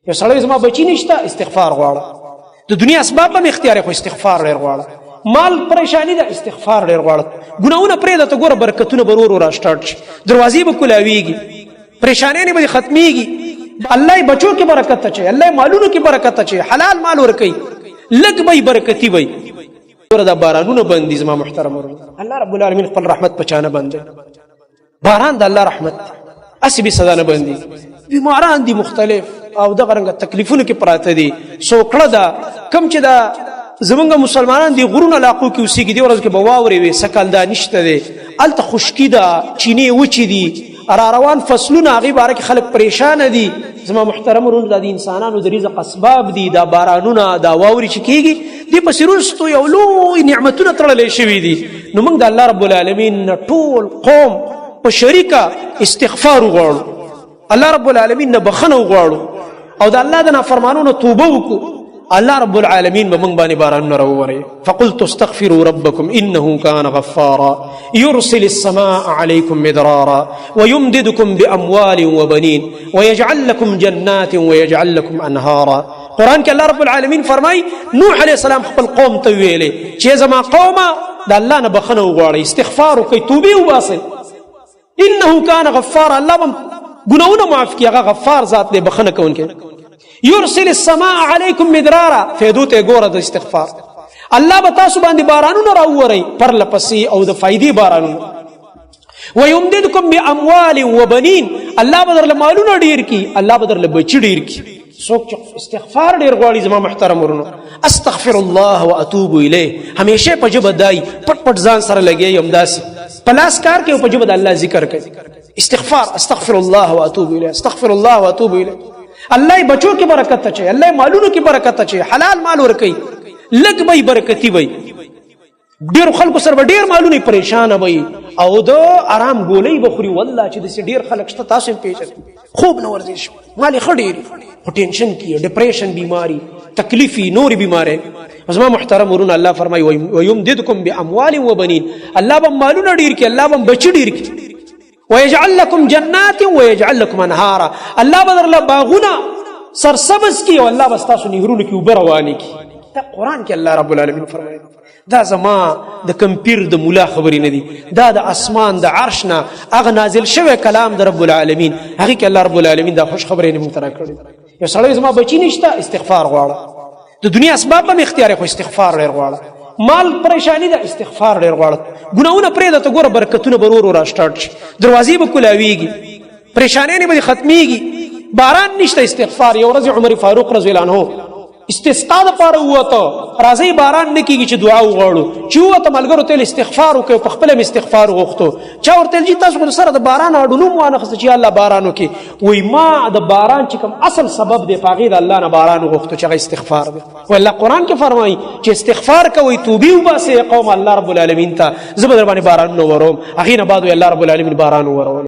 یو سړی زما بچی نشته استغفار غواړه، د دنیا اسباب به اختیار خو استغفار ډیر غواړه، مال پریشانی ده استغفار ډیر غواړه، ګناونه پرې ته ګوره برکتونه برور را سٹارټ شي، دروازې به کولاویږي، پریشانې به ختميږي، الله بچو کې برکت اچي، الله مالونو کې برکت اچي، حلال مال ورکي، لګ به برکتی وي. ګوره دا بارانونه باندې زما محترم ورونه الله رب العالمین خپل رحمت پچانه باندې باران د الله رحمت اسی به صدا نه باندې بیماران دي مختلف او دغه رنګ تکلیفونه کې پراته دي، سوکړه ده کم چې دا زمونږ مسلمانان دي غرونه علاقو کې اوسېږي، دې ورځ کې به واورې وي، سکل دا نشته دی، هلته خشکي ده، چینې وچې دي، را روان فصلونه هغې باره کې خلک پریشانه دي. زما محترم ورونو دا د انسانانو د رزق اسباب دي، دا بارانونه دا واورې چې کېږي دې پسې وروستو یو لوی نعمتونه تړلی شوي دي. نو موږ د الله رب العالمین نه ټول قوم په شریکه استغفار وغواړو، الله رب العالمین نه بخښنه وغواړو او د الله د نافرمانونو توبه وکړو. الله رب العالمین به موږ باندې بارانونه راووري. فقلت استغفروا ربكم انه كان غفارا يرسل السماء عليكم مدرارا ويمددكم باموال وبنين ويجعل لكم جنات ويجعل لكم انهارا. قرآن کې الله رب العالمین فرمای نوح علیہ السلام خپل قوم ته ویلې چې زما قومه د الله نه بخښنه وغواړئ، استغفار وکړئ، توبې وباسئ. انه كان غفارا، الله به ګناونه معاف کړي، هغه غفار ذات دی، بخښنه کوونکی. يرسل السماء عليكم مدرارا، فیدو ته ګوره د استغفار، الله به تاسو باندې بارانونه راوورئ پرله پسې او د فایدې بارانونه. ويمددكم باموال وبنين، الله به درله مالونه ډیر کړي، الله به درله بچي ډیر کړي. څوک چې استغفار ډیر غواړي زما محترم ورونو استغفر الله واتوب الیه، همیشه په ژبه دای پټ پټ ځان سره لګي، همداسې په لاس کار کوي، په ژبه د الله ذکر کوي، استغفار استغفر الله واتوب الیه، استغفر الله واتوب الیه. الله بچو کې برکت اچي، الله مالونو کې برکت اچي، حلال مال ورکي، لګ به برکتی وي. ډیر خلکو سره ډیر مالونه پریشان وي او د آرام ګولۍ بخوري، والله چې د ډیر خلک شته تاسو هم پیژنئ، خوب نه ورزش، مالي خډيري، ټینشن کې ډیپریشن بیماری، تکلیفي نور بیماری. زما محترم ورونه الله فرمایي ويمددكم باموال وبنين، الله به مالونه ډیر کې، الله به بچي ډیر کې. ويجعل لكم جنات ويجعل لكم انهارا، الله بدر له باغونه سرسبز کی او الله بستاسو نهرونه کی وبروانی کی. دا قران کې الله رب العالمین فرمایي دا زما د کمپیر د مولا خبرې نه دي، دا د اسمان د عرش نه هغه نازل شوی کلام د رب العالمین، هغه کې الله رب العالمین دا خوش خبرې نه مونږ کړې. یو سړی زما بچی نشته استغفار غواړه، د دنیا اسباب به اختیار خو استغفار ډیر غواړه، مال پریشانی ده استغفار ډیر غواړه، ګناونه پرې ته ګوره برکتونه برور را سٹارټ شي، دروازې به کولاویږي، پریشانې به ختميږي، باران نشته استغفار. یو ورځ عمر فاروق رضی الله عنه استسقا د پاره وته، راځي باران نکیږي چې دعا وغواړو، چې وته ملګرو ته استغفار وکړو، په خپل استغفار وغوښتو، چا ورته چې تاسو سره د باران اډونو مو خص چې الله باران وکي، وای ما د باران چې کوم اصل سبب دی پاغې د الله نه باران وغوښتو چې استغفار دی. والله قران کې فرمایي چې استغفار کوي، توبې وباسي قوم الله رب العالمین ته زبر باندې باران نو وروم، هغه نه بعد الله رب العالمین باران ورول.